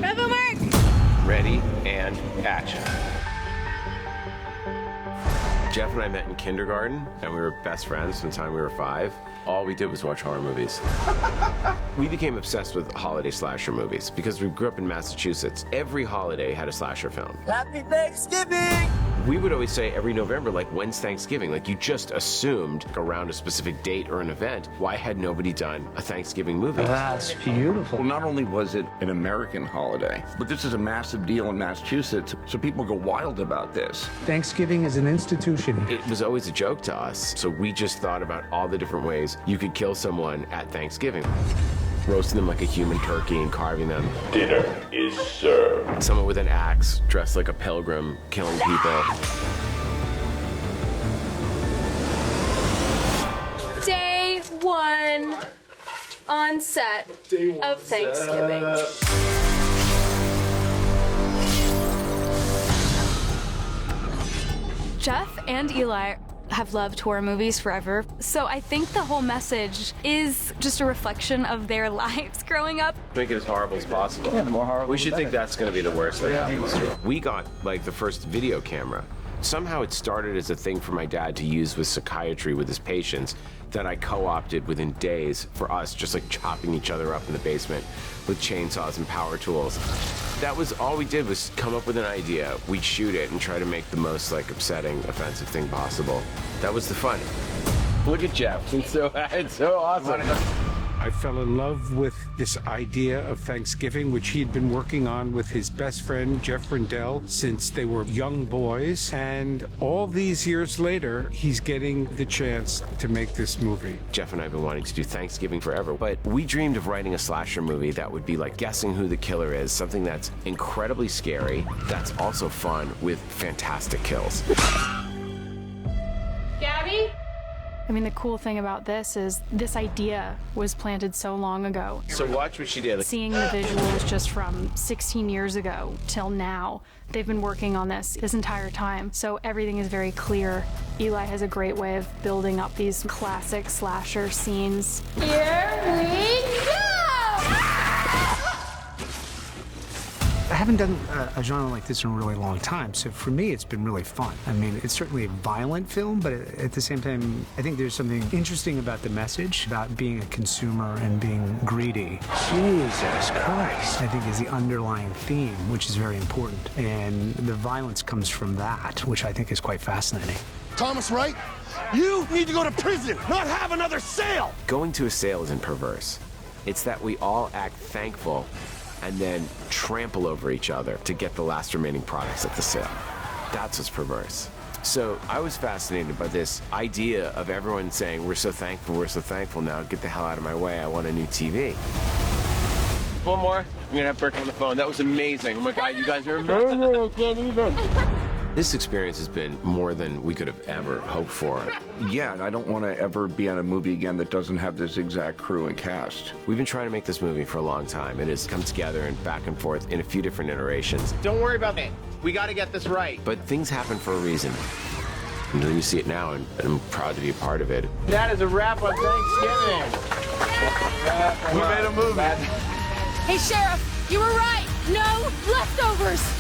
Bravo, Mark! Ready and action. Jeff and I met in kindergarten, and we were best friends from the time we were 5. All we did was watch horror movies. We became obsessed with holiday slasher movies because we grew up in Massachusetts. Every holiday had a slasher film. Happy Thanksgiving! We would always say every November, like, when's Thanksgiving? Like, you just assumed around a specific date or an event. Why had nobody done a Thanksgiving movie? That's beautiful. Well, not only was it an American holiday, but this is a massive deal in Massachusetts, so people go wild about this. Thanksgiving is an institution. It was always a joke to us, so we just thought about all the different ways you could kill someone at Thanksgiving. Roasting them like a human turkey and carving them. Dinner is served. Someone with an axe, dressed like a pilgrim, killing people. Day 1 on set of Thanksgiving. Jeff and Eli have loved horror movies forever, so I think the whole message is just a reflection of their lives growing up. Make it as horrible as possible. Yeah, the more horrible, we should the think better. that's going to be the worst that happens. We got, like, the first video camera. Somehow it started as a thing for my dad to use with psychiatry with his patients that I co-opted within days for us, just like chopping each other up in the basement with chainsaws and power tools. That was all we did, was come up with an idea. We'd shoot it and try to make the most, like, upsetting, offensive thing possible. That was the fun. Look at Jeff. It's so awesome. I fell in love with this idea of Thanksgiving, which he'd been working on with his best friend, Jeff Rindell, since they were young boys. And all these years later, he's getting the chance to make this movie. Jeff and I have been wanting to do Thanksgiving forever, but we dreamed of writing a slasher movie that would be like guessing who the killer is, something that's incredibly scary, that's also fun, with fantastic kills. Gabby? I mean, the cool thing about this is this idea was planted so long ago. So watch what she did. Seeing the visuals just from 16 years ago till now, they've been working on this entire time. So everything is very clear. Eli has a great way of building up these classic slasher scenes. Here we go! I haven't done a genre like this in a really long time, so for me it's been really fun. I mean, it's certainly a violent film, but at the same time, I think there's something interesting about the message, about being a consumer and being greedy. Jesus Christ. I think is the underlying theme, which is very important. And the violence comes from that, which I think is quite fascinating. Thomas Wright, you need to go to prison, not have another sale! Going to a sale isn't perverse. It's that we all act thankful and then trample over each other to get the last remaining products at the sale. That's what's perverse. So I was fascinated by this idea of everyone saying, we're so thankful now, get the hell out of my way, I want a new TV. One more, I'm gonna have Burke on the phone. That was amazing. Oh my God, you guys remember? No, I can't even. This experience has been more than we could have ever hoped for. Yeah, and I don't want to ever be on a movie again that doesn't have this exact crew and cast. We've been trying to make this movie for a long time. It has come together and back and forth in a few different iterations. Don't worry about me. We got to get this right. But things happen for a reason. And then you see it now, and I'm proud to be a part of it. That is a wrap on Thanksgiving. We made a movie. Hey, Sheriff, you were right. No leftovers.